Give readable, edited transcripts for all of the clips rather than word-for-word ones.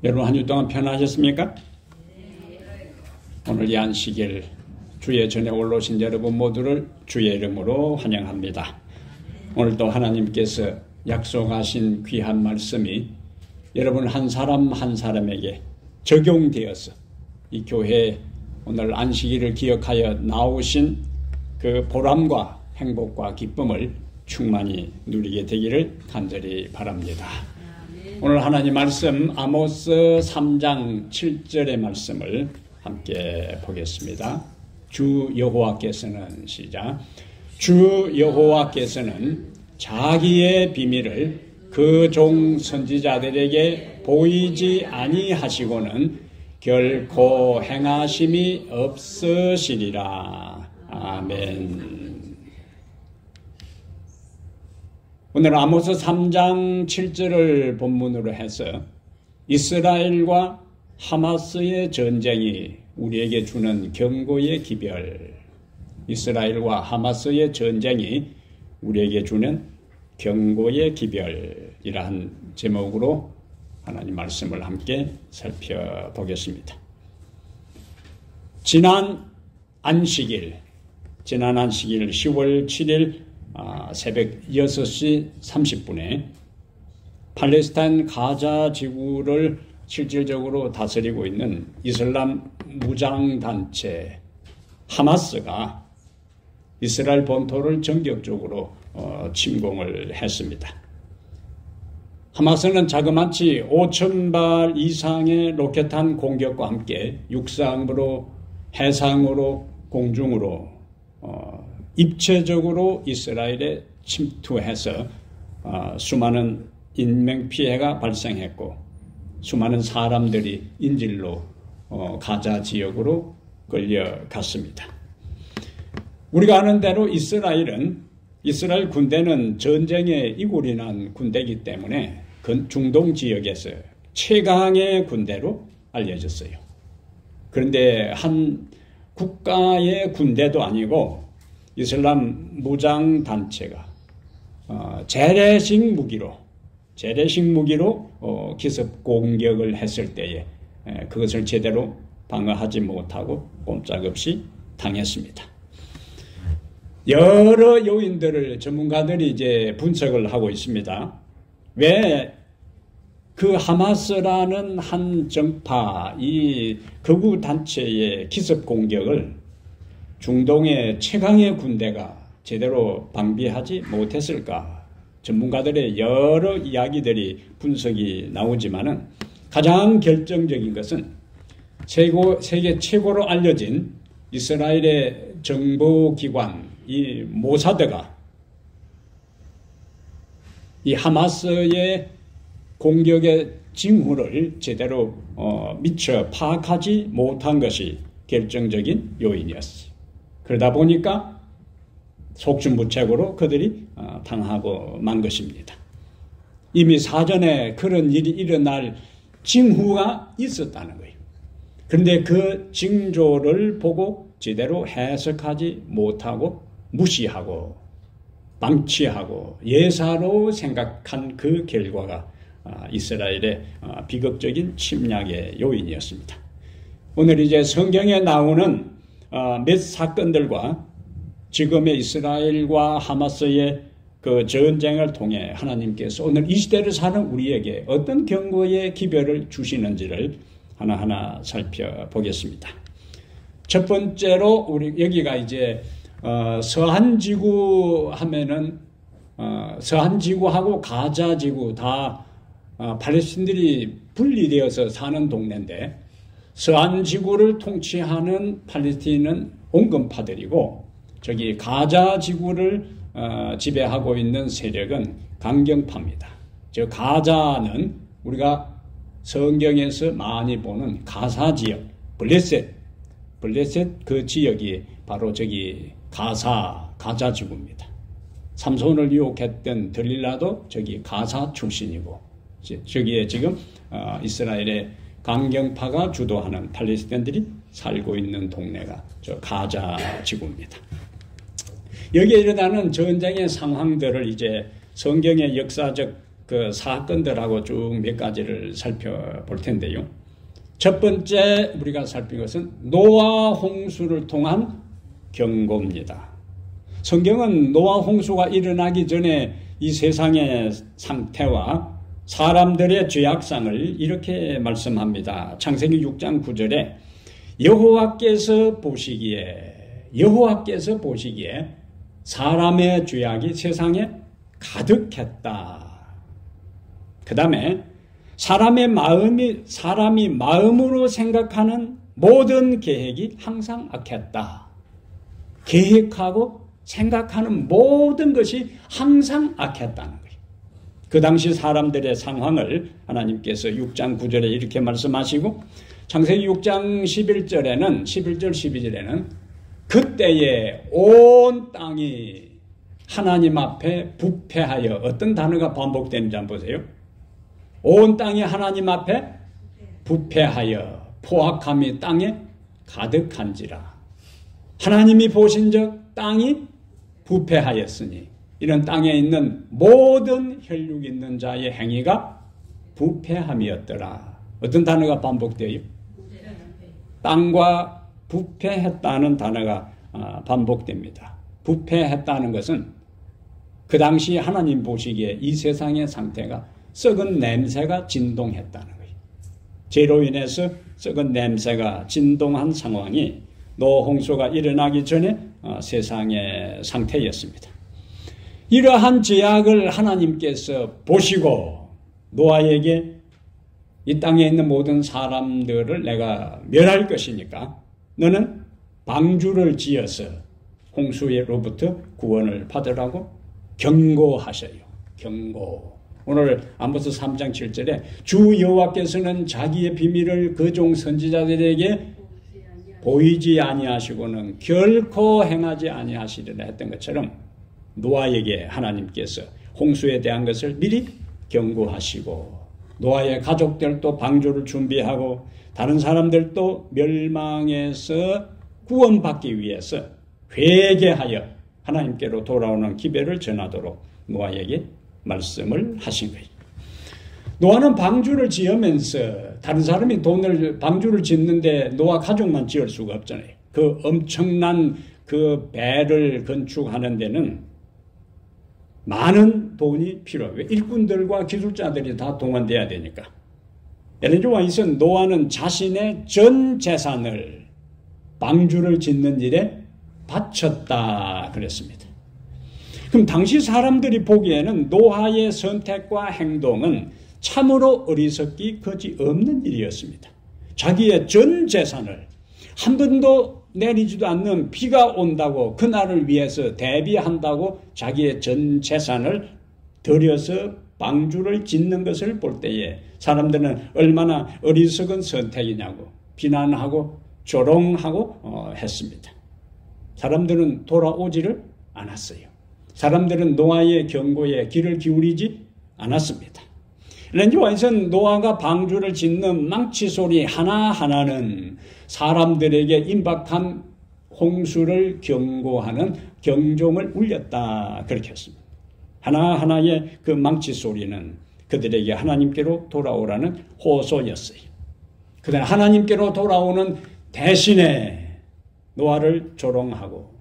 여러분 한 주 동안 편하셨습니까? 오늘 이 안식일 주의 전에 올라오신 여러분 모두를 주의 이름으로 환영합니다. 오늘도 하나님께서 약속하신 귀한 말씀이 여러분 한 사람 한 사람에게 적용되어서 이 교회에 오늘 안식일을 기억하여 나오신 그 보람과 행복과 기쁨을 충만히 누리게 되기를 간절히 바랍니다. 오늘 하나님 말씀 아모스 3장 7절의 말씀을 함께 보겠습니다. 주 여호와께서는 시작. 주 여호와께서는 자기의 비밀을 그 종 선지자들에게 보이지 아니하시고는 결코 행하심이 없으시리라. 아멘. 오늘 아모스 3장 7절을 본문으로 해서 이스라엘과 하마스의 전쟁이 우리에게 주는 경고의 기별, 이스라엘과 하마스의 전쟁이 우리에게 주는 경고의 기별이라는 제목으로 하나님 말씀을 함께 살펴보겠습니다. 지난 안식일 10월 7일 새벽 6시 30분에 팔레스타인 가자 지구를 실질적으로 다스리고 있는 이슬람 무장단체 하마스가 이스라엘 본토를 전격적으로 침공을 했습니다. 하마스는 자그마치 5,000발 이상의 로켓탄 공격과 함께 육상으로, 해상으로, 공중으로 입체적으로 이스라엘에 침투해서 수많은 인명피해가 발생했고 수많은 사람들이 인질로 가자 지역으로 끌려갔습니다. 우리가 아는 대로 이스라엘 군대는 전쟁에 이골이 난 군대이기 때문에 중동 지역에서 최강의 군대로 알려졌어요. 그런데 한 국가의 군대도 아니고 이슬람 무장단체가 재래식 무기로 기습 공격을 했을 때에 그것을 제대로 방어하지 못하고 꼼짝없이 당했습니다. 여러 요인들을 전문가들이 이제 분석을 하고 있습니다. 왜 그 하마스라는 한 정파, 이 극우 단체의 기습 공격을 중동의 최강의 군대가 제대로 방비하지 못했을까? 전문가들의 여러 이야기들이 분석이 나오지만은 가장 결정적인 것은 세계 최고로 알려진 이스라엘의 정보기관 이 모사드가 이 하마스의 공격의 징후를 제대로 미처 파악하지 못한 것이 결정적인 요인이었어요. 그러다 보니까 속준무책으로 그들이 당하고 만 것입니다. 이미 사전에 그런 일이 일어날 징후가 있었다는 거예요. 그런데 그 징조를 보고 제대로 해석하지 못하고 무시하고 방치하고 예사로 생각한 그 결과가 이스라엘의 비극적인 침략의 요인이었습니다. 오늘 이제 성경에 나오는 몇 사건들과 지금의 이스라엘과 하마스의 그 전쟁을 통해 하나님께서 오늘 이 시대를 사는 우리에게 어떤 경고의 기별을 주시는지를 하나하나 살펴보겠습니다. 첫 번째로 우리 여기가 이제 서한지구 하면은 서한지구하고 가자지구 다 팔레스틴들이 분리되어서 사는 동네인데 서한지구를 통치하는 팔레스틴은 온건파들이고 저기 가자지구를 지배하고 있는 세력은 강경파입니다. 저 가자는 우리가 성경에서 많이 보는 가사지역 블레셋 그 지역이 바로 저기 가자지구입니다. 삼손을 유혹했던 들릴라도 저기 가사 출신이고 저기에 지금 이스라엘의 강경파가 주도하는 팔레스타인들이 살고 있는 동네가 저 가자지구입니다. 여기에 일어나는 전쟁의 상황들을 이제 성경의 역사적 그 사건들하고 쭉 몇 가지를 살펴볼 텐데요. 첫 번째 우리가 살필 것은 노아 홍수를 통한 경고입니다. 성경은 노아 홍수가 일어나기 전에 이 세상의 상태와 사람들의 죄악상을 이렇게 말씀합니다. 창세기 6장 9절에 여호와께서 보시기에 사람의 죄악이 세상에 가득했다. 그 다음에 사람이 마음으로 생각하는 모든 계획이 항상 악했다. 계획하고 생각하는 모든 것이 항상 악했다는 거예요. 그 당시 사람들의 상황을 하나님께서 6장 9절에 이렇게 말씀하시고 창세기 6장 11절 12절에는 그때에 온 땅이 하나님 앞에 부패하여 어떤 단어가 반복되는지 한번 보세요. 온 땅이 하나님 앞에 부패하여 포악함이 땅에 가득한지라. 하나님이 보신즉 땅이 부패하였으니 이런 땅에 있는 모든 혈육 있는 자의 행위가 부패함이었더라. 어떤 단어가 반복돼요? 땅과 부패했다는 단어가 반복됩니다. 부패했다는 것은 그 당시 하나님 보시기에 이 세상의 상태가 썩은 냄새가 진동했다는 거예요. 죄로 인해서 썩은 냄새가 진동한 상황이 노아 홍수가 일어나기 전에 세상의 상태였습니다. 이러한 죄악을 하나님께서 보시고 노아에게 이 땅에 있는 모든 사람들을 내가 멸할 것이니까 너는 방주를 지어서 홍수로부터 구원을 받으라고 경고하셔요. 경고. 오늘 아모스 3장 7절에 주 여호와께서는 자기의 비밀을 그 종 선지자들에게 보이지 아니하시고는 결코 행하지 아니하시리라 했던 것처럼 노아에게 하나님께서 홍수에 대한 것을 미리 경고하시고 노아의 가족들도 방주를 준비하고 다른 사람들도 멸망에서 구원받기 위해서 회개하여 하나님께로 돌아오는 기별을 전하도록 노아에게 말씀을 하신 거예요. 노아는 방주를 지으면서 다른 사람이 방주를 짓는데 노아 가족만 지을 수가 없잖아요. 그 엄청난 그 배를 건축하는 데는 많은 돈이 필요해요. 일꾼들과 기술자들이 다 동원돼야 되니까. 엘렌 화이트는 노아는 자신의 전 재산을 방주를 짓는 일에 바쳤다 그랬습니다. 그럼 당시 사람들이 보기에는 노아의 선택과 행동은 참으로 어리석기 거지없는 일이었습니다. 자기의 전 재산을 한 번도 내리지도 않는 비가 온다고 그날을 위해서 대비한다고 자기의 전 재산을 들여서 방주를 짓는 것을 볼 때에 사람들은 얼마나 어리석은 선택이냐고 비난하고 조롱하고 했습니다. 사람들은 돌아오지를 않았어요. 사람들은 노아의 경고에 귀를 기울이지 않았습니다. 렌즈 화이트는 노아가 방주를 짓는 망치 소리 하나하나는 사람들에게 임박한 홍수를 경고하는 경종을 울렸다 그렇게 했습니다. 하나하나의 그 망치 소리는 그들에게 하나님께로 돌아오라는 호소였어요. 그들은 하나님께로 돌아오는 대신에 노아를 조롱하고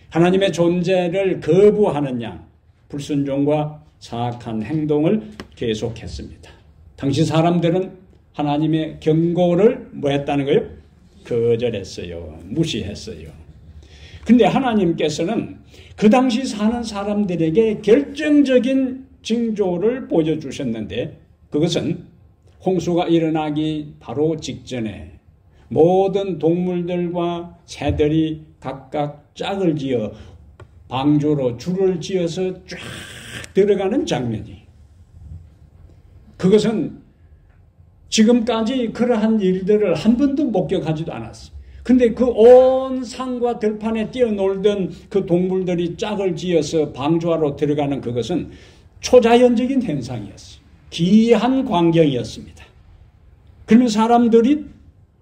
하나님의 존재를 거부하는 양 불순종과 사악한 행동을 계속했습니다. 당시 사람들은 하나님의 경고를 뭐 했다는 거예요? 거절했어요. 무시했어요. 근데 하나님께서는 그 당시 사는 사람들에게 결정적인 징조를 보여주셨는데 그것은 홍수가 일어나기 바로 직전에 모든 동물들과 새들이 각각 짝을 지어 방주로 줄을 지어서 쫙 들어가는 장면이 그것은 지금까지 그러한 일들을 한 번도 목격하지도 않았어요. 근데 그 온 산과 들판에 뛰어놀던 그 동물들이 짝을 지어서 방주하러 들어가는 그것은 초자연적인 현상이었어요. 기이한 광경이었습니다. 그러면 사람들이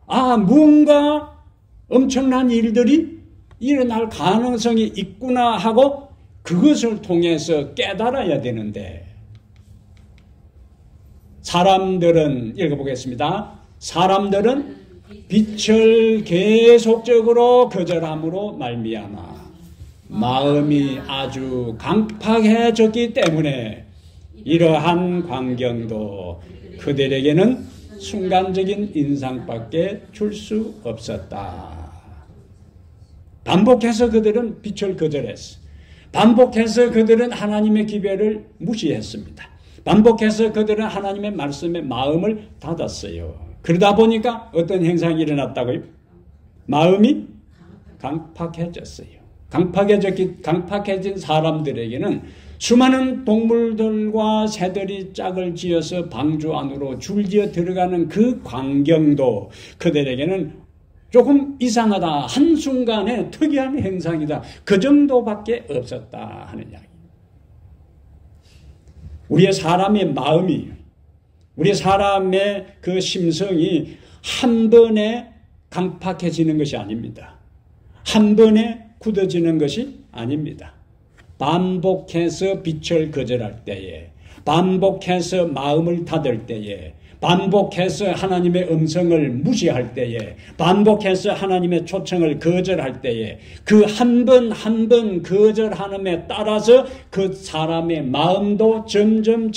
뭔가 엄청난 일들이 일어날 가능성이 있구나 하고 그것을 통해서 깨달아야 되는데 사람들은 읽어보겠습니다. 사람들은 빛을 계속적으로 거절함으로 말미암아 마음이 아주 강팍해졌기 때문에 이러한 광경도 그들에게는 순간적인 인상밖에 줄 수 없었다. 반복해서 그들은 빛을 거절했어. 반복해서 그들은 하나님의 기별을 무시했습니다. 반복해서 그들은 하나님의 말씀에 마음을 닫았어요. 그러다 보니까 어떤 현상이 일어났다고요? 마음이 강팍해졌어요. 강팍해진 사람들에게는 수많은 동물들과 새들이 짝을 지어서 방주 안으로 줄지어 들어가는 그 광경도 그들에게는 조금 이상하다. 한순간에 특이한 현상이다. 그 정도밖에 없었다 하는 이야기. 우리의 사람의 마음이, 우리 사람의 그 심성이 한 번에 강팍해지는 것이 아닙니다. 한 번에 굳어지는 것이 아닙니다. 반복해서 빛을 거절할 때에, 반복해서 마음을 닫을 때에, 반복해서 하나님의 음성을 무시할 때에, 반복해서 하나님의 초청을 거절할 때에, 그 한 번 한 번 거절하는에 따라서 그 사람의 마음도 점점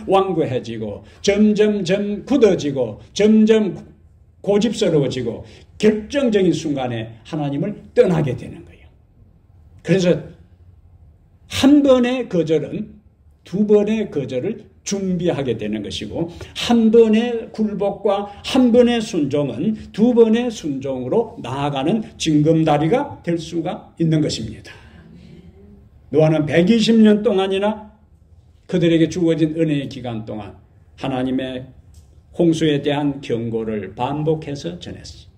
완고해지고, 점점 굳어지고, 점점 고집스러워지고, 결정적인 순간에 하나님을 떠나게 되는 거예요. 그래서 한 번의 거절은 두 번의 거절을 준비하게 되는 것이고, 한 번의 굴복과 한 번의 순종은 두 번의 순종으로 나아가는 징검다리가 될 수가 있는 것입니다. 노아는 120년 동안이나 그들에게 주어진 은혜의 기간 동안 하나님의 홍수에 대한 경고를 반복해서 전했어요.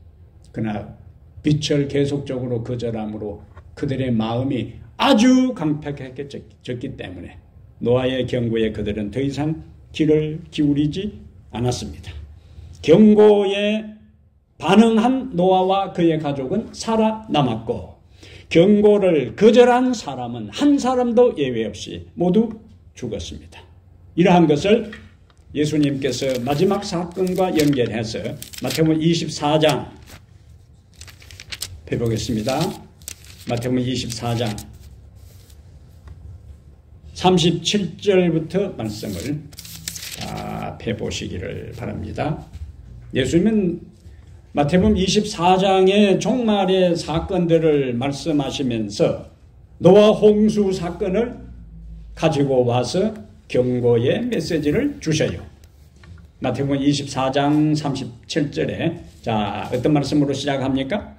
그러나 빛을 계속적으로 거절함으로 그들의 마음이 아주 강팍해졌기 때문에 노아의 경고에 그들은 더 이상 귀를 기울이지 않았습니다. 경고에 반응한 노아와 그의 가족은 살아남았고, 경고를 거절한 사람은 한 사람도 예외 없이 모두 죽었습니다. 이러한 것을 예수님께서 마지막 사건과 연결해서 마태복음 24장 펴보겠습니다. 마태복음 24장 37절부터 말씀을 다 펴보시기를 바랍니다. 예수님은 마태복음 24장의 종말의 사건들을 말씀하시면서 노아 홍수 사건을 가지고 와서 경고의 메시지를 주셔요. 마태복음 24장 37절에 자, 어떤 말씀으로 시작합니까?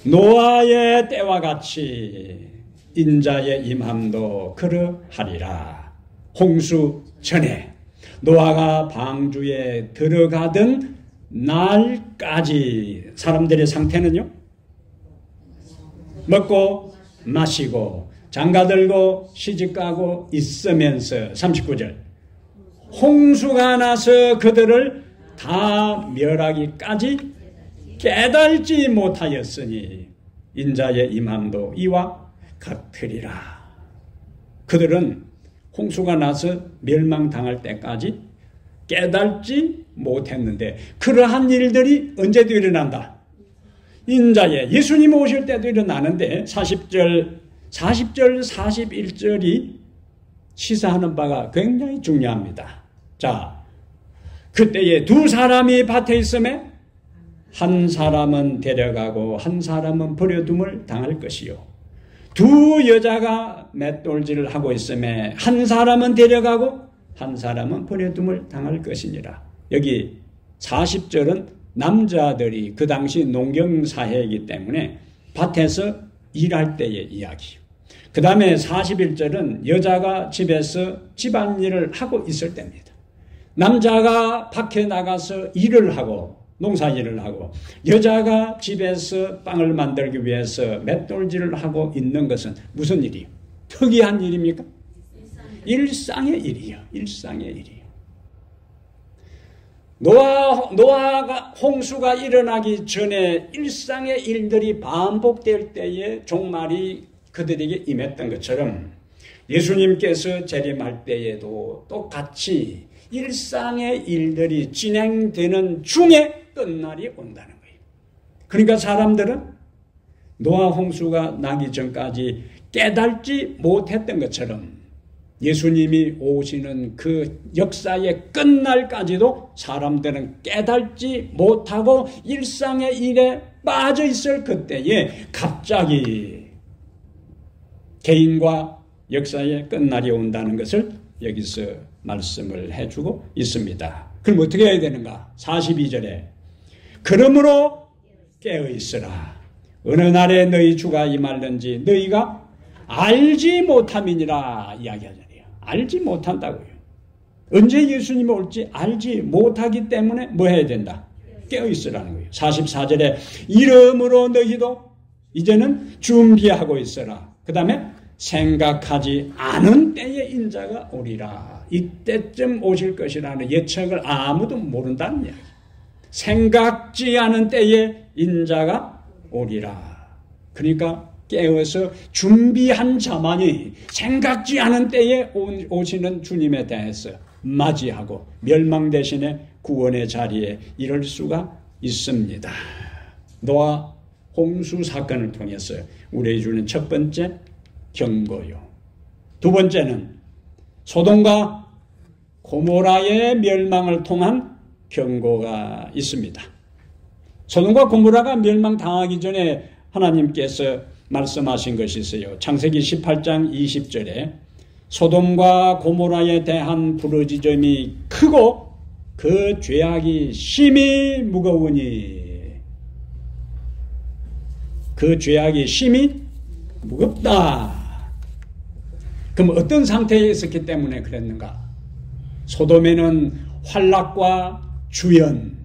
노아의 때와 같이 인자의 임함도 그러하리라. 홍수 전에 노아가 방주에 들어가던 날까지 사람들의 상태는요? 먹고 마시고 장가들고 시집가고 있으면서 39절 홍수가 나서 그들을 다 멸하기까지 깨달지 못하였으니 인자의 임함도 이와 같으리라. 그들은 홍수가 나서 멸망당할 때까지 깨달지 못했는데 그러한 일들이 언제도 일어난다. 인자의 예수님 오실 때도 일어나는데 40절 41절이 시사하는 바가 굉장히 중요합니다. 자, 그때에 두 사람이 밭에 있음에 한 사람은 데려가고 한 사람은 버려둠을 당할 것이요. 두 여자가 맷돌질을 하고 있음에 한 사람은 데려가고 한 사람은 버려둠을 당할 것이니라. 여기 40절은 남자들이 그 당시 농경사회이기 때문에 밭에서 일할 때의 이야기. 그 다음에 41절은 여자가 집에서 집안일을 하고 있을 때입니다. 남자가 밖에 나가서 일을 하고 농사일을 하고 여자가 집에서 빵을 만들기 위해서 맷돌질을 하고 있는 것은 무슨 일이에요? 특이한 일입니까? 일상의 일이에요. 일상의 일이에요. 노아가 홍수가 일어나기 전에 일상의 일들이 반복될 때에 종말이 그들에게 임했던 것처럼 예수님께서 재림할 때에도 똑같이 일상의 일들이 진행되는 중에 끝날이 온다는 거예요. 그러니까 사람들은 노아 홍수가 나기 전까지 깨닫지 못했던 것처럼 예수님이 오시는 그 역사의 끝날까지도 사람들은 깨닫지 못하고 일상의 일에 빠져 있을 그때에 갑자기 개인과 역사의 끝날이 온다는 것을 여기서 말씀을 해주고 있습니다. 그럼 어떻게 해야 되는가? 42절에 그러므로 깨어있으라. 어느 날에 너희 주가 임할는지 너희가 알지 못함이니라 이야기하잖아요. 알지 못한다고요. 언제 예수님이 올지 알지 못하기 때문에 뭐 해야 된다? 깨어있으라는 거예요. 44절에 이러므로 너희도 이제는 준비하고 있어라. 그 다음에 생각하지 않은 때에 인자가 오리라. 이때쯤 오실 것이라는 예측을 아무도 모른다는 이야기. 생각지 않은 때에 인자가 오리라. 그러니까 깨어서 준비한 자만이 생각지 않은 때에 오시는 주님에 대해서 맞이하고 멸망 대신에 구원의 자리에 이를 수가 있습니다. 노아 홍수 사건을 통해서 우리에게 주는 첫 번째 경고요. 두 번째는 소돔과 고모라의 멸망을 통한 경고가 있습니다. 소돔과 고모라가 멸망당하기 전에 하나님께서 말씀하신 것이 있어요. 창세기 18장 20절에 소돔과 고모라에 대한 부르짖음이 크고 그 죄악이 심히 무거우니 그 죄악이 심히 무겁다. 그럼 어떤 상태에 있었기 때문에 그랬는가? 소돔에는 환락과 주연,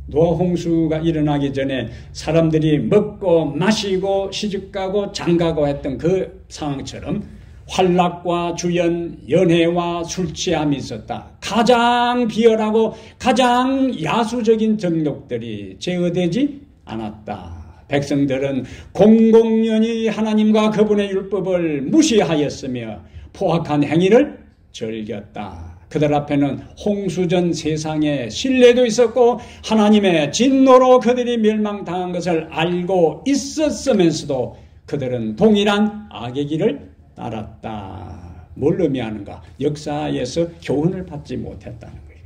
노아 홍수가 일어나기 전에 사람들이 먹고 마시고 시집가고 장가고 했던 그 상황처럼 환락과 주연, 연애와 술 취함이 있었다. 가장 비열하고 가장 야수적인 정욕들이 제어되지 않았다. 백성들은 공공연히 하나님과 그분의 율법을 무시하였으며 포악한 행위를 즐겼다. 그들 앞에는 홍수전 세상에 신뢰도 있었고 하나님의 진노로 그들이 멸망당한 것을 알고 있었으면서도 그들은 동일한 악의 길을 따랐다. 뭘 의미하는가? 역사에서 교훈을 받지 못했다는 거예요.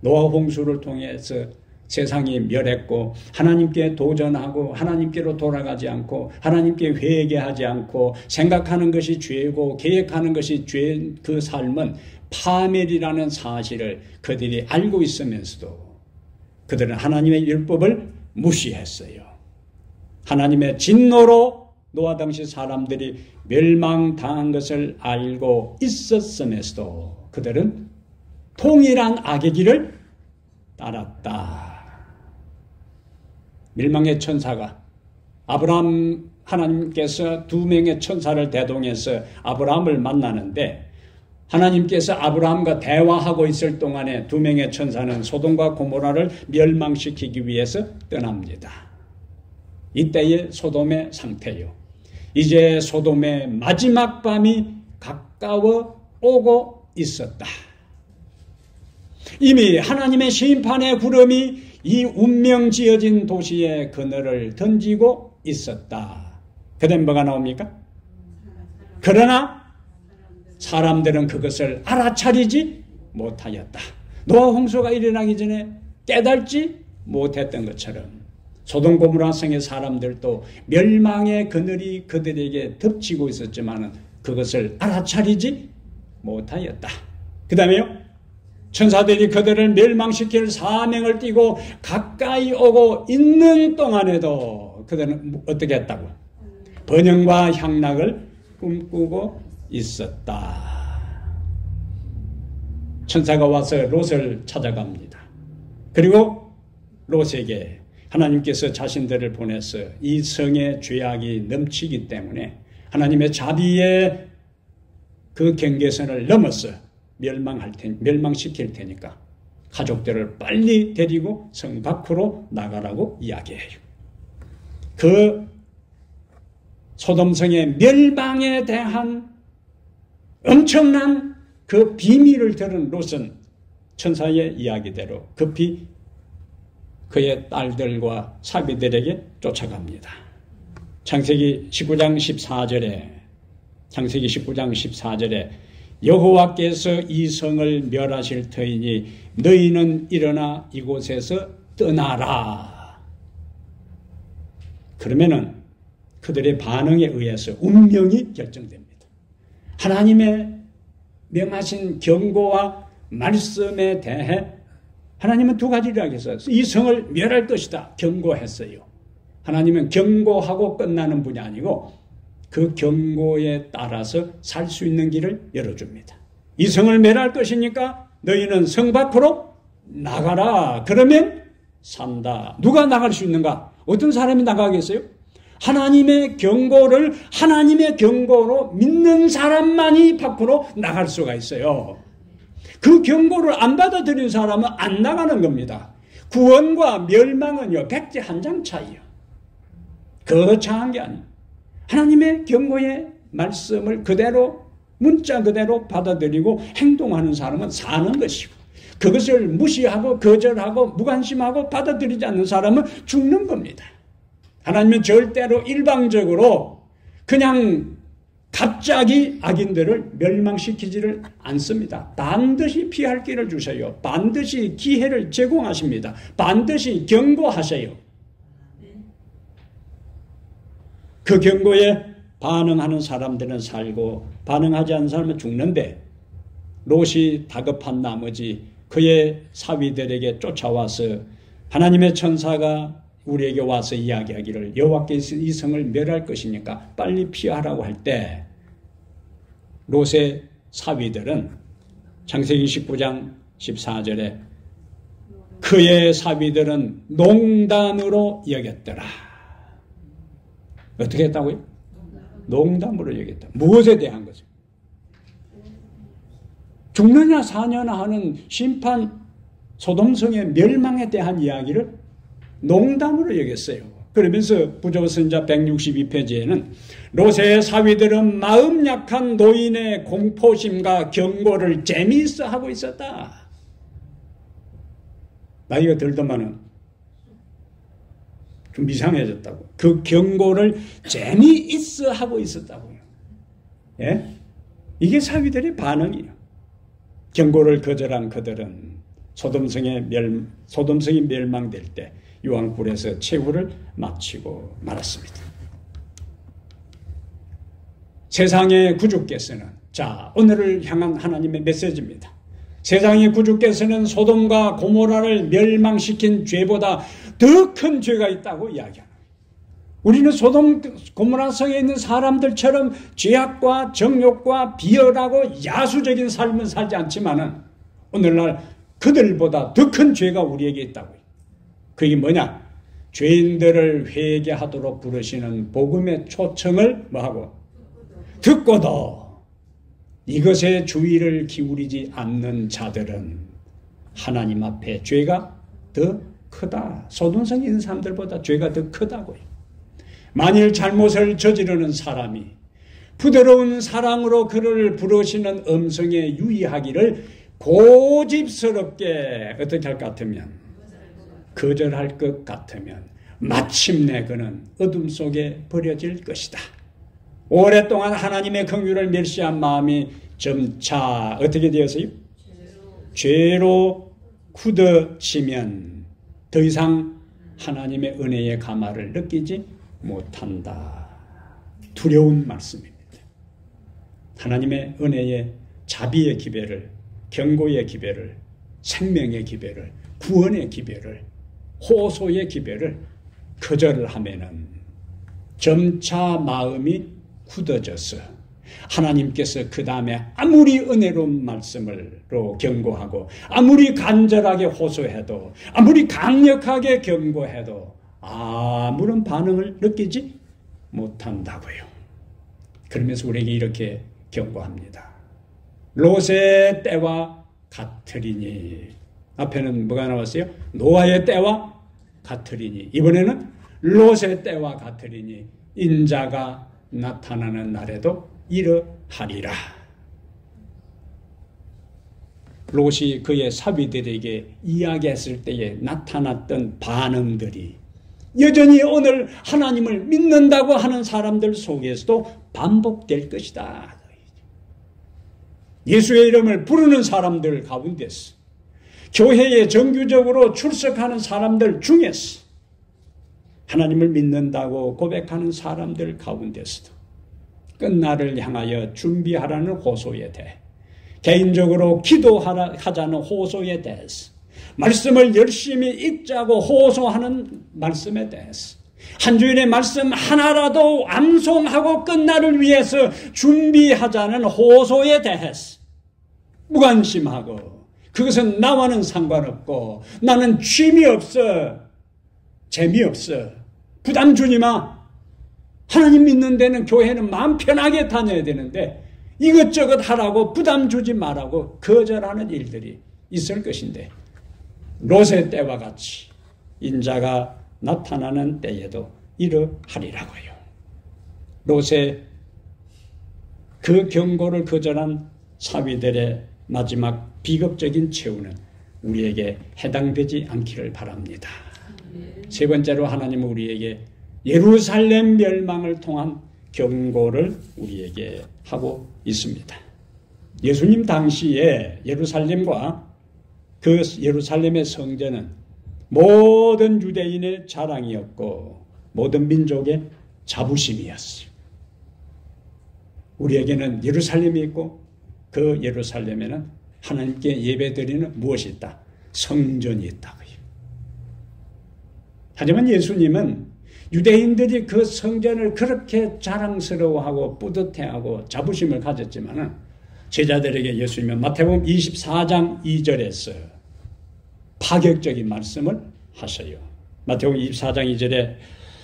노아 홍수를 통해서 세상이 멸했고 하나님께 도전하고 하나님께로 돌아가지 않고 하나님께 회개하지 않고 생각하는 것이 죄고 계획하는 것이 죄인 그 삶은 파멸이라는 사실을 그들이 알고 있으면서도 그들은 하나님의 율법을 무시했어요. 하나님의 진노로 노아 당시 사람들이 멸망당한 것을 알고 있었으면서도 그들은 동일한 악의 길을 따랐다. 멸망의 천사가 아브라함 하나님께서 두 명의 천사를 대동해서 아브라함을 만나는데 하나님께서 아브라함과 대화하고 있을 동안에 두 명의 천사는 소돔과 고모라를 멸망시키기 위해서 떠납니다. 이때의 소돔의 상태요. 이제 소돔의 마지막 밤이 가까워 오고 있었다. 이미 하나님의 심판의 구름이 이 운명 지어진 도시의 그늘을 던지고 있었다. 그다음 뭐가 나옵니까? 그러나 사람들은 그것을 알아차리지 못하였다. 노아 홍수가 일어나기 전에 깨달지 못했던 것처럼 소돔 고모라 성의 사람들도 멸망의 그늘이 그들에게 덮치고 있었지만 그것을 알아차리지 못하였다. 그 다음에요. 천사들이 그들을 멸망시킬 사명을 띠고 가까이 오고 있는 동안에도 그들은 어떻게 했다고? 번영과 향락을 꿈꾸고 있었다. 천사가 와서 롯을 찾아갑니다. 그리고 롯에게 하나님께서 자신들을 보내서 이 성의 죄악이 넘치기 때문에 하나님의 자비의 그 경계선을 넘어서 멸망시킬 테니까 가족들을 빨리 데리고 성 밖으로 나가라고 이야기해요. 그 소돔성의 멸망에 대한 엄청난 그 비밀을 들은 롯은 천사의 이야기대로 급히 그의 딸들과 사비들에게 쫓아갑니다. 창세기 19장 14절에 여호와께서 이 성을 멸하실 터이니 너희는 일어나 이곳에서 떠나라. 그러면은 그들의 반응에 의해서 운명이 결정됩니다. 하나님의 명하신 경고와 말씀에 대해 하나님은 두 가지를 하겠어요. 이 성을 멸할 것이다 경고했어요. 하나님은 경고하고 끝나는 분이 아니고 그 경고에 따라서 살 수 있는 길을 열어줍니다. 이 성을 멸할 것이니까 너희는 성 밖으로 나가라. 그러면 산다. 누가 나갈 수 있는가? 어떤 사람이 나가겠어요? 하나님의 경고로 믿는 사람만이 밖으로 나갈 수가 있어요. 그 경고를 안 받아들인 사람은 안 나가는 겁니다. 구원과 멸망은요, 백지 한 장 차이요. 거창한 게 아니에요. 하나님의 경고의 말씀을 그대로, 문자 그대로 받아들이고 행동하는 사람은 사는 것이고, 그것을 무시하고 거절하고 무관심하고 받아들이지 않는 사람은 죽는 겁니다. 하나님은 절대로 일방적으로 그냥 갑자기 악인들을 멸망시키지를 않습니다. 반드시 피할 길을 주셔요. 반드시 기회를 제공하십니다. 반드시 경고하세요. 그 경고에 반응하는 사람들은 살고 반응하지 않는 사람은 죽는데, 롯이 다급한 나머지 그의 사위들에게 쫓아와서 하나님의 천사가 우리에게 와서 이야기하기를 여호와께서 이 성을 멸할 것이니까 빨리 피하라고 할 때, 롯의 사위들은 창세기 19장 14절에 그의 사위들은 농담으로 여겼더라. 어떻게 했다고요? 농담으로 여겼다. 무엇에 대한 거죠? 죽느냐 사느냐 하는 심판, 소돔성의 멸망에 대한 이야기를 농담으로 여겼어요. 그러면서 부조선자 162페이지에는 롯의 사위들은 마음 약한 노인의 공포심과 경고를 재미있어 하고 있었다. 나이가 들더만은 좀 이상해졌다고. 그 경고를 재미있어 하고 있었다고요. 예? 이게 사위들의 반응이에요. 경고를 거절한 그들은 소돔성이 멸망될 때 유황불에서 최후를 마치고 말았습니다. 세상의 구주께서는, 자, 오늘을 향한 하나님의 메시지입니다. 세상의 구주께서는 소돔과 고모라를 멸망시킨 죄보다 더 큰 죄가 있다고 이야기합니다. 우리는 소돔 고모라 성에 있는 사람들처럼 죄악과 정욕과 비열하고 야수적인 삶을 살지 않지만은 오늘날 그들보다 더 큰 죄가 우리에게 있다고요. 그게 뭐냐? 죄인들을 회개하도록 부르시는 복음의 초청을 뭐하고? 듣고도 이것에 주의를 기울이지 않는 자들은 하나님 앞에 죄가 더 크다. 소돔성에 있는 사람들보다 죄가 더 크다고요. 만일 잘못을 저지르는 사람이 부드러운 사랑으로 그를 부르시는 음성에 유의하기를 고집스럽게 어떻게 할 것 같으면, 거절할 것 같으면 마침내 그는 어둠 속에 버려질 것이다. 오랫동안 하나님의 긍휼을 멸시한 마음이 점차 어떻게 되었어요? 죄로 굳어지면 더 이상 하나님의 은혜의 감화를 느끼지 못한다. 두려운 말씀입니다. 하나님의 은혜의 자비의 기회를, 경고의 기회를, 생명의 기회를, 구원의 기회를, 호소의 기회를 거절을 하면은 점차 마음이 굳어져서 하나님께서 그 다음에 아무리 은혜로운 말씀으로 경고하고 아무리 간절하게 호소해도 아무리 강력하게 경고해도 아무런 반응을 느끼지 못한다고요. 그러면서 우리에게 이렇게 경고합니다. 롯의 때와 같으리니. 앞에는 뭐가 나왔어요? 노아의 때와 같으리니. 이번에는 롯의 때와 같으리니 인자가 나타나는 날에도 이러하리라. 롯이 그의 사위들에게 이야기했을 때에 나타났던 반응들이 여전히 오늘 하나님을 믿는다고 하는 사람들 속에서도 반복될 것이다. 예수의 이름을 부르는 사람들 가운데서, 교회에 정규적으로 출석하는 사람들 중에서, 하나님을 믿는다고 고백하는 사람들 가운데서도 끝날을 향하여 준비하라는 호소에 대해, 개인적으로 기도하자는 호소에 대해서, 말씀을 열심히 읽자고 호소하는 말씀에 대해서, 한 주일의 말씀 하나라도 암송하고 끝날을 위해서 준비하자는 호소에 대해서 무관심하고, 그것은 나와는 상관없고, 나는 취미 없어, 재미없어, 부담 주지 마. 하나님 믿는 데는, 교회는 마음 편하게 다녀야 되는데 이것저것 하라고 부담 주지 말라고 거절하는 일들이 있을 것인데, 롯의 때와 같이 인자가 나타나는 때에도 이러하리라고요. 롯의 그 경고를 거절한 사위들의 마지막 비극적인 최후는 우리에게 해당되지 않기를 바랍니다. 세 번째로 하나님은 우리에게 예루살렘 멸망을 통한 경고를 우리에게 하고 있습니다. 예수님 당시에 예루살렘과 그 예루살렘의 성전은 모든 유대인의 자랑이었고 모든 민족의 자부심이었어요. 우리에게는 예루살렘이 있고 그 예루살렘에는 하나님께 예배드리는 무엇이 있다? 성전이 있다고요. 하지만 예수님은 유대인들이 그 성전을 그렇게 자랑스러워하고 뿌듯해하고 자부심을 가졌지만은 제자들에게 예수님은 마태복음 24장 2절에서 파격적인 말씀을 하셔요. 마태복음 24장 2절에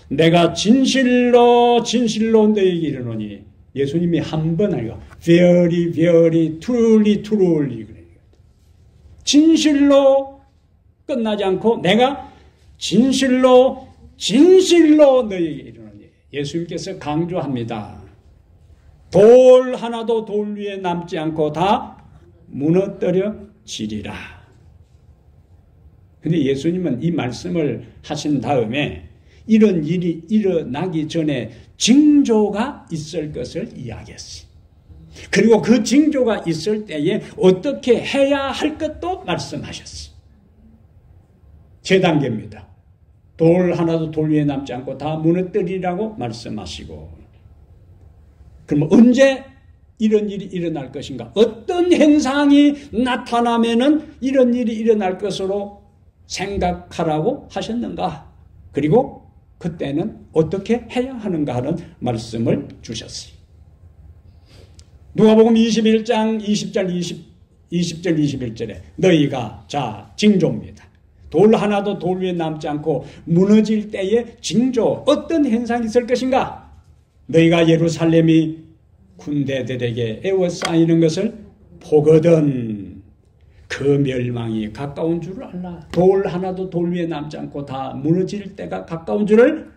내가 진실로 진실로 너희에게 이르노니, 예수님이 한 번 하고 very very truly truly 그래요. 진실로 끝나지 않고 내가 진실로 진실로 너희에게 이르노니, 예수님께서 강조합니다. 돌 하나도 돌 위에 남지 않고 다 무너뜨려지리라. 근데 예수님은 이 말씀을 하신 다음에 이런 일이 일어나기 전에 징조가 있을 것을 이야기했어요. 그리고 그 징조가 있을 때에 어떻게 해야 할 것도 말씀하셨어요. 세 단계입니다. 돌 하나도 돌 위에 남지 않고 다 무너뜨리라고 말씀하시고, 그럼 언제 이런 일이 일어날 것인가? 어떤 현상이 나타나면은 이런 일이 일어날 것으로 생각하라고 하셨는가? 그리고 그때는 어떻게 해야 하는가 하는 말씀을 주셨어요. 누가복음 21장 20절 21절에 너희가, 자, 징조입니다. 돌 하나도 돌 위에 남지 않고 무너질 때의 징조, 어떤 현상이 있을 것인가? 너희가 예루살렘이 군대들에게 에워싸이는 것을 보거든 그 멸망이 가까운 줄을 알라. 돌 하나도 돌 위에 남지 않고 다 무너질 때가 가까운 줄을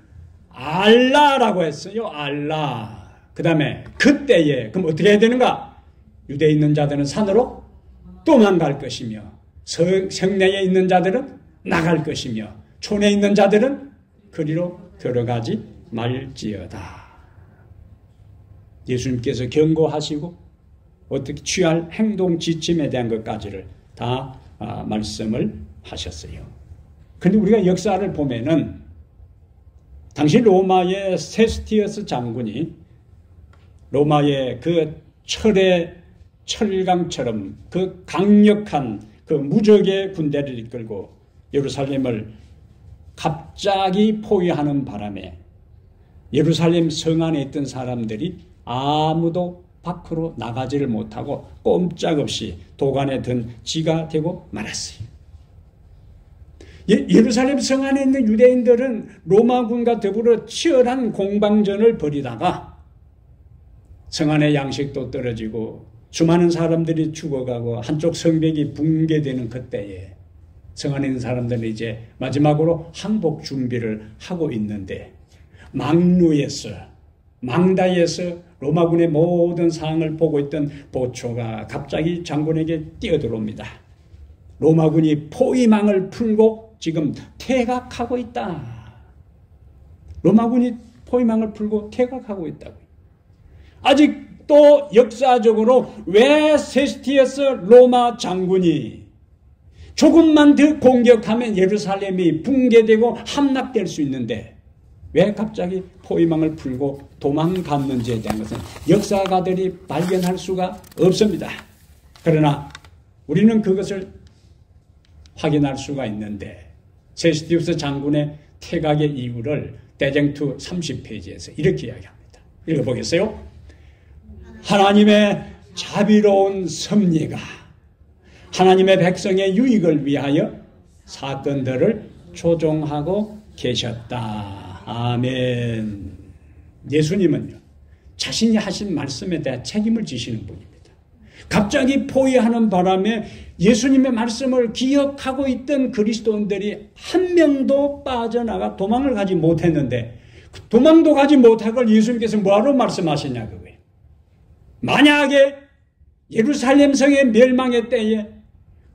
알라라고 했어요. 알라. 그 다음에 그때에 그럼 어떻게 해야 되는가? 유대에 있는 자들은 산으로 도망갈 것이며 성내에 있는 자들은 나갈 것이며 촌에 있는 자들은 그리로 들어가지 말지어다. 예수님께서 경고하시고 어떻게 취할 행동 지침에 대한 것까지를 다 말씀을 하셨어요. 그런데 우리가 역사를 보면은 당시 로마의 세스티어스 장군이 로마의 그 철강처럼 그 강력한 그 무적의 군대를 이끌고 예루살렘을 갑자기 포위하는 바람에 예루살렘 성 안에 있던 사람들이 아무도 밖으로 나가지를 못하고 꼼짝없이 도관에 든 쥐가 되고 말았어요. 예루살렘 성 안에 있는 유대인들은 로마군과 더불어 치열한 공방전을 벌이다가 성 안의 양식도 떨어지고 수많은 사람들이 죽어가고 한쪽 성벽이 붕괴되는 그때에 성 안에 있는 사람들은 이제 마지막으로 항복 준비를 하고 있는데 망다에서 로마군의 모든 상황을 보고 있던 보초가 갑자기 장군에게 뛰어들어옵니다. 로마군이 포위망을 풀고 지금 퇴각하고 있다. 로마군이 포위망을 풀고 퇴각하고 있다고. 아직도 역사적으로 왜 세스티어스 로마 장군이 조금만 더 공격하면 예루살렘이 붕괴되고 함락될 수 있는데 왜 갑자기 포위망을 풀고 도망갔는지에 대한 것은 역사가들이 발견할 수가 없습니다. 그러나 우리는 그것을 확인할 수가 있는데 세스티우스 장군의 퇴각의 이유를 대쟁투 30페이지에서 이렇게 이야기합니다. 읽어보겠어요? 하나님의 자비로운 섭리가 하나님의 백성의 유익을 위하여 사건들을 조종하고 계셨다. 아멘. 예수님은요, 자신이 하신 말씀에 대한 책임을 지시는 분입니다. 갑자기 포위하는 바람에 예수님의 말씀을 기억하고 있던 그리스도인들이 한 명도 빠져나가 도망을 가지 못했는데 도망도 가지 못하고 예수님께서 뭐하러 말씀하시냐 그거예요. 만약에 예루살렘 성의 멸망의 때에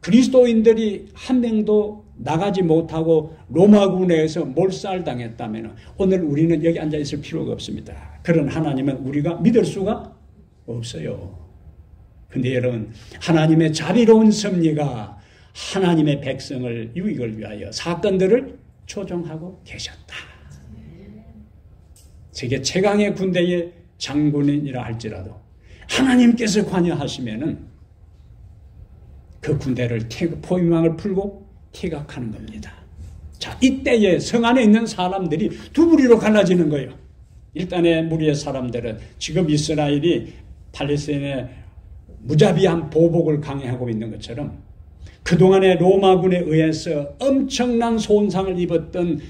그리스도인들이 한 명도 나가지 못하고 로마군에서 몰살당했다면 오늘 우리는 여기 앉아있을 필요가 없습니다. 그런 하나님은 우리가 믿을 수가 없어요. 근데 여러분, 하나님의 자비로운 섭리가 하나님의 백성을 유익을 위하여 사건들을 조정하고 계셨다. 세계 최강의 군대의 장군이라 할지라도 하나님께서 관여하시면은 그 군대를 포위망을 풀고 퇴각하는 겁니다. 자, 이때에 성 안에 있는 사람들이 두 부리로 갈라지는 거예요. 일단의 무리의 사람들은 지금 이스라엘이 팔레스타인의 무자비한 보복을 강행하고 있는 것처럼 그동안의 로마군에 의해서 엄청난 손상을 입었던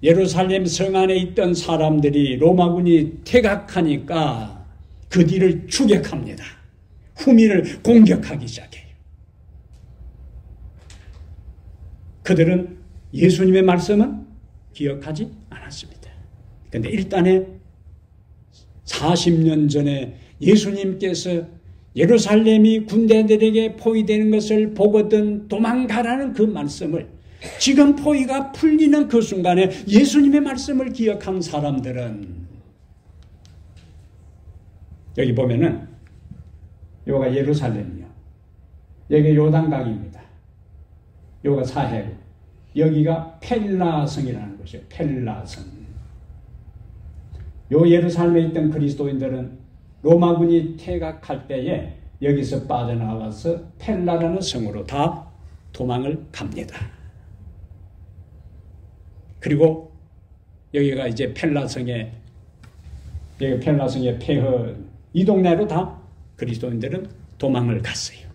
예루살렘 성 안에 있던 사람들이 로마군이 퇴각하니까 그 뒤를 추격합니다. 후미를 공격하기 시작해요. 그들은 예수님의 말씀은 기억하지 않았습니다. 그런데 일단에 40년 전에 예수님께서 예루살렘이 군대들에게 포위되는 것을 보거든 도망가라는 그 말씀을 지금 포위가 풀리는 그 순간에 예수님의 말씀을 기억한 사람들은 여기 보면은 여기가 예루살렘이요. 여기 요단강입니다. 여기가 사해로. 여기가 펠라성이라는 것이에요. 펠라성. 요 예루살렘에 있던 그리스도인들은 로마군이 퇴각할 때에 여기서 빠져나와서 펠라라는 성으로 다 도망을 갑니다. 그리고 여기가 이제 펠라성의 폐허 이 동네로 다 그리스도인들은 도망을 갔어요.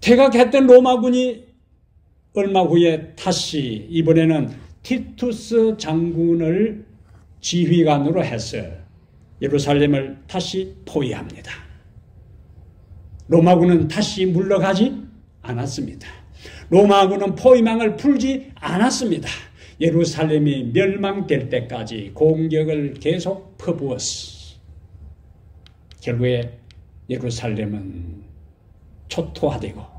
퇴각했던 로마군이 얼마 후에 다시 이번에는 티투스 장군을 지휘관으로 해서 예루살렘을 다시 포위합니다. 로마군은 다시 물러가지 않았습니다. 로마군은 포위망을 풀지 않았습니다. 예루살렘이 멸망될 때까지 공격을 계속 퍼부었어. 결국에 예루살렘은 초토화되고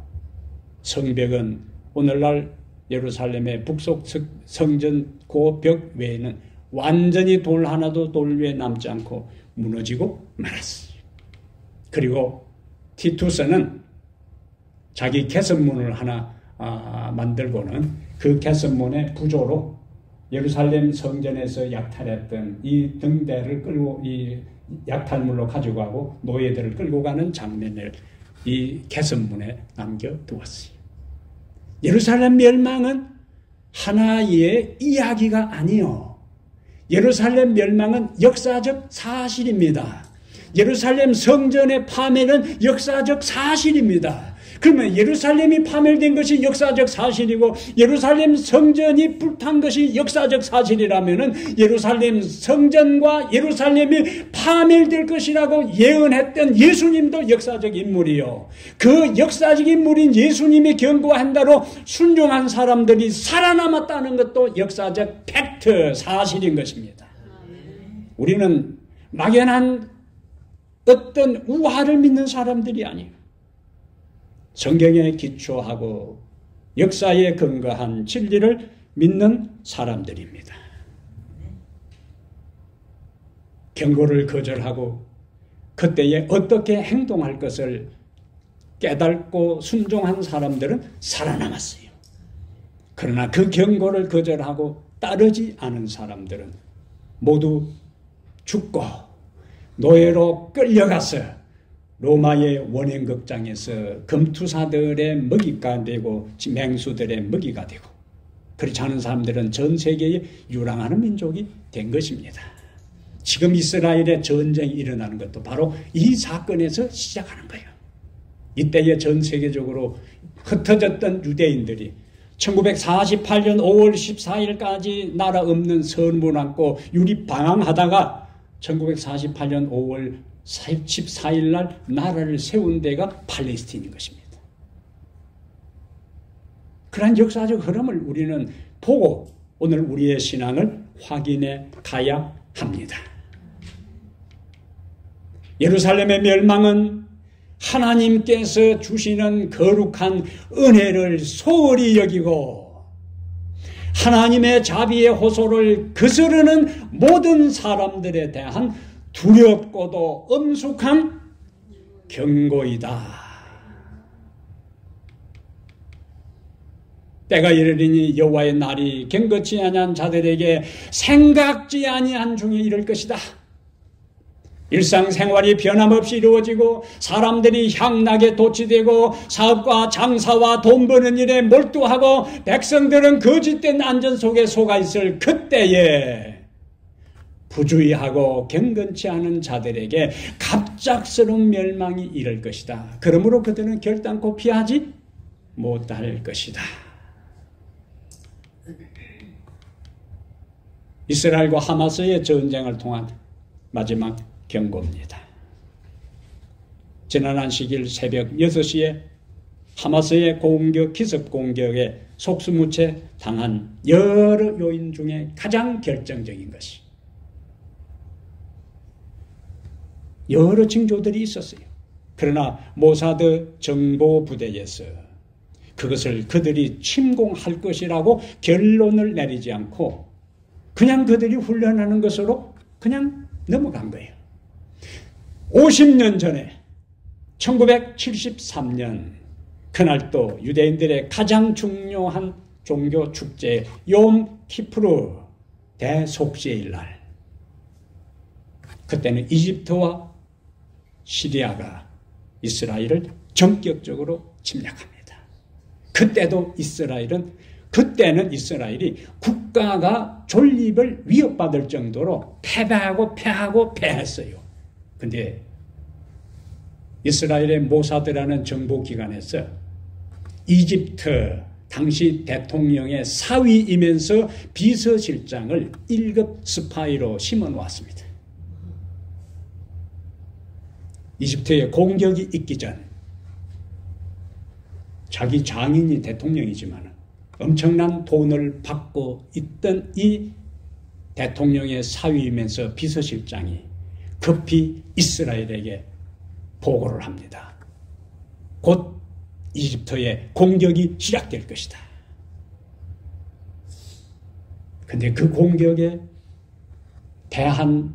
성벽은 오늘날 예루살렘의 북쪽 성전 그 벽 외에는 완전히 돌 하나도 돌 위에 남지 않고 무너지고 말았어요. 그리고 티투스는 자기 개선문을 하나 만들고는 그 개선문의 부조로 예루살렘 성전에서 약탈했던 이 등대를 끌고 이 약탈물로 가지고 가고 노예들을 끌고 가는 장면을 이 개선문에 남겨두었어요. 예루살렘 멸망은 하나의 이야기가 아니요. 예루살렘 멸망은 역사적 사실입니다. 예루살렘 성전의 파멸은 역사적 사실입니다. 그러면 예루살렘이 파멸된 것이 역사적 사실이고 예루살렘 성전이 불탄 것이 역사적 사실이라면 예루살렘 성전과 예루살렘이 파멸될 것이라고 예언했던 예수님도 역사적 인물이요. 그 역사적 인물인 예수님이 경고한 대로 순종한 사람들이 살아남았다는 것도 역사적 팩트, 사실인 것입니다. 우리는 막연한 어떤 우화를 믿는 사람들이 아니에요. 성경에 기초하고 역사에 근거한 진리를 믿는 사람들입니다. 경고를 거절하고 그때에 어떻게 행동할 것을 깨닫고 순종한 사람들은 살아남았어요. 그러나 그 경고를 거절하고 따르지 않은 사람들은 모두 죽고 노예로 끌려가서 로마의 원행극장에서 금투사들의 먹이가 되고 맹수들의 먹이가 되고, 그렇지 않은 사람들은 전 세계에 유랑하는 민족이 된 것입니다. 지금 이스라엘의 전쟁이 일어나는 것도 바로 이 사건에서 시작하는 거예요. 이때에 전 세계적으로 흩어졌던 유대인들이 1948년 5월 14일까지 나라 없는 선문 안고 유리 방황하다가 1948년 5월 14일 날 나라를 세운 데가 팔레스틴인 것입니다. 그러한 역사적 흐름을 우리는 보고 오늘 우리의 신앙을 확인해 가야 합니다. 예루살렘의 멸망은 하나님께서 주시는 거룩한 은혜를 소홀히 여기고 하나님의 자비의 호소를 거스르는 모든 사람들에 대한 두렵고도 엄숙한 경고이다. 때가 이르리니 여호와의 날이 경거치 아니한 자들에게 생각지 아니한 중에 이를 것이다. 일상생활이 변함없이 이루어지고 사람들이 향락에 도취되고 사업과 장사와 돈 버는 일에 몰두하고 백성들은 거짓된 안전 속에 속아 있을 그때에 부주의하고 경건치 않은 자들에게 갑작스러운 멸망이 이를 것이다. 그러므로 그들은 결단코 피하지 못할 것이다. 이스라엘과 하마스의 전쟁을 통한 마지막 경고입니다. 지난 안식일 새벽 6시에 하마스의 공격, 기습 공격에 속수무책 당한 여러 요인 중에 가장 결정적인 것이 여러 징조들이 있었어요. 그러나 모사드 정보부대에서 그것을 그들이 침공할 것이라고 결론을 내리지 않고 그냥 그들이 훈련하는 것으로 그냥 넘어간 거예요. 50년 전에 1973년 그날도 유대인들의 가장 중요한 종교 축제 욤 키푸르 대속죄일 날, 그때는 이집트와 시리아가 이스라엘을 전격적으로 침략합니다. 그때는 이스라엘이 국가가 존립을 위협받을 정도로 패했어요. 근데 이스라엘의 모사드라는 정보기관에서 이집트 당시 대통령의 사위이면서 비서실장을 1급 스파이로 심어놓았습니다. 이집트에 공격이 있기 전 자기 장인이 대통령이지만 엄청난 돈을 받고 있던 이 대통령의 사위이면서 비서실장이 급히 이스라엘에게 보고를 합니다. 곧 이집트에 공격이 시작될 것이다. 근데 그 공격에 대한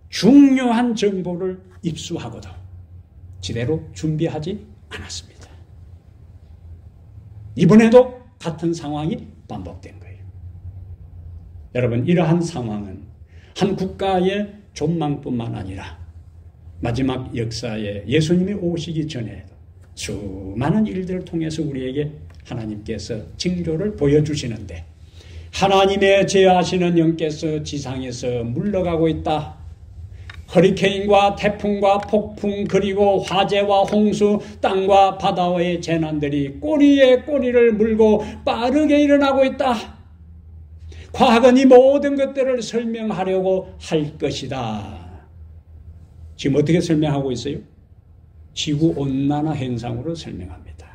중요한 정보를 입수하고도 제대로 준비하지 않았습니다. 이번에도 같은 상황이 반복된 거예요. 여러분, 이러한 상황은 한 국가의 존망뿐만 아니라 마지막 역사에 예수님이 오시기 전에도 수많은 일들을 통해서 우리에게 하나님께서 징조를 보여주시는데, 하나님의 제하시는 영께서 지상에서 물러가고 있다. 허리케인과 태풍과 폭풍 그리고 화재와 홍수, 땅과 바다의 재난들이 꼬리에 꼬리를 물고 빠르게 일어나고 있다. 과학은 이 모든 것들을 설명하려고 할 것이다. 지금 어떻게 설명하고 있어요? 지구온난화 현상으로 설명합니다.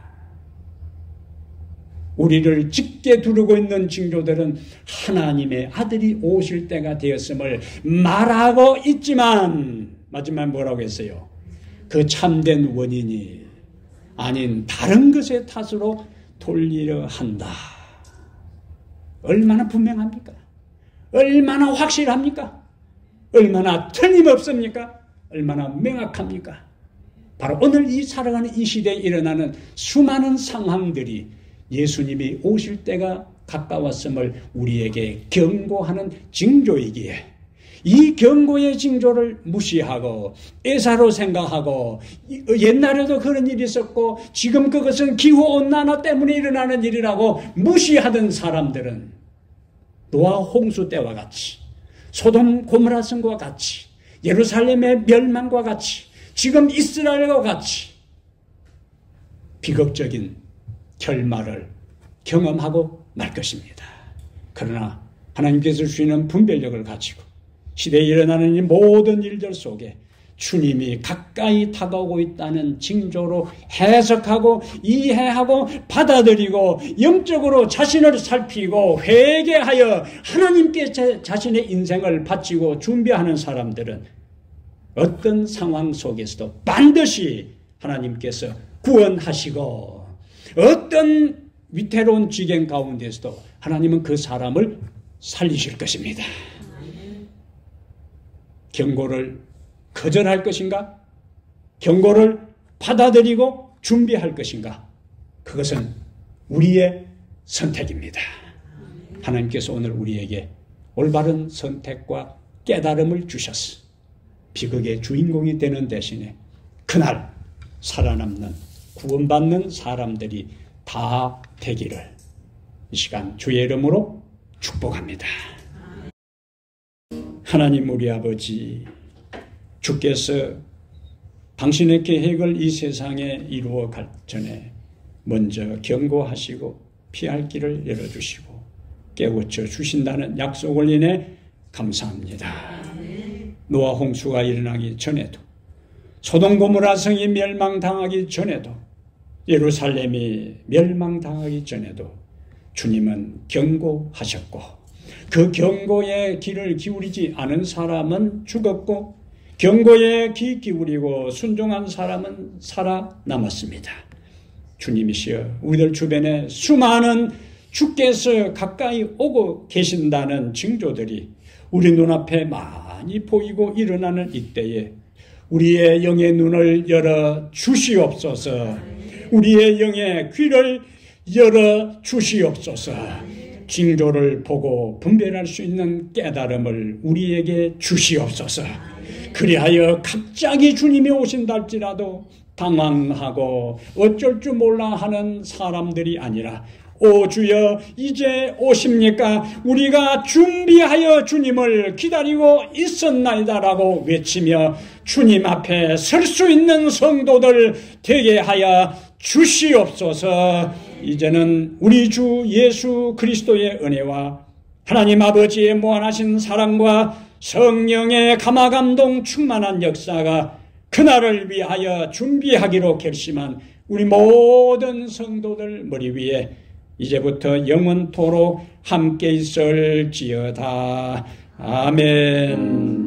우리를 짙게 두르고 있는 징조들은 하나님의 아들이 오실 때가 되었음을 말하고 있지만 마지막에 뭐라고 했어요? 그 참된 원인이 아닌 다른 것의 탓으로 돌리려 한다. 얼마나 분명합니까? 얼마나 확실합니까? 얼마나 틀림없습니까? 얼마나 명확합니까? 바로 오늘 이 살아가는 이 시대에 일어나는 수많은 상황들이 예수님이 오실 때가 가까웠음을 우리에게 경고하는 징조이기에 이 경고의 징조를 무시하고 애사로 생각하고 옛날에도 그런 일이 있었고 지금 그것은 기후온난화 때문에 일어나는 일이라고 무시하던 사람들은 노아 홍수 때와 같이 소돔 고모라 성과 같이 예루살렘의 멸망과 같이 지금 이스라엘과 같이 비극적인 결말을 경험하고 말 것입니다. 그러나 하나님께서 주시는 분별력을 가지고 시대에 일어나는 이 모든 일들 속에 주님이 가까이 다가오고 있다는 징조로 해석하고 이해하고 받아들이고 영적으로 자신을 살피고 회개하여 하나님께 자신의 인생을 바치고 준비하는 사람들은 어떤 상황 속에서도 반드시 하나님께서 구원하시고 어떤 위태로운 지경 가운데서도 하나님은 그 사람을 살리실 것입니다. 경고를 거절할 것인가? 경고를 받아들이고 준비할 것인가? 그것은 우리의 선택입니다. 하나님께서 오늘 우리에게 올바른 선택과 깨달음을 주셨어. 비극의 주인공이 되는 대신에 그날 살아남는 구원받는 사람들이 다 되기를 이 시간 주의 이름으로 축복합니다. 하나님 우리 아버지, 주께서 당신의 계획을 이 세상에 이루어 갈 전에 먼저 경고하시고 피할 길을 열어주시고 깨우쳐 주신다는 약속을 인해 감사합니다. 노아 홍수가 일어나기 전에도 소돔 고모라 성이 멸망당하기 전에도 예루살렘이 멸망당하기 전에도 주님은 경고하셨고 그 경고에 귀를 기울이지 않은 사람은 죽었고 경고에 귀 기울이고 순종한 사람은 살아남았습니다. 주님이시여 우리들 주변에 수많은 주께서 가까이 오고 계신다는 징조들이 우리 눈앞에 많이 보이고 일어나는 이때에 우리의 영의 눈을 열어 주시옵소서. 우리의 영의 귀를 열어 주시옵소서. 징조를 보고 분별할 수 있는 깨달음을 우리에게 주시옵소서. 그리하여 갑자기 주님이 오신다 할지라도 당황하고 어쩔 줄 몰라 하는 사람들이 아니라 오 주여 이제 오십니까? 우리가 준비하여 주님을 기다리고 있었나이다라고 외치며 주님 앞에 설 수 있는 성도들 되게 하여 주시옵소서. 이제는 우리 주 예수 그리스도의 은혜와 하나님 아버지의 무한하신 사랑과 성령의 감화감동 충만한 역사가 그날을 위하여 준비하기로 결심한 우리 모든 성도들 머리 위에 이제부터 영원토록 함께 있을지어다. 아멘.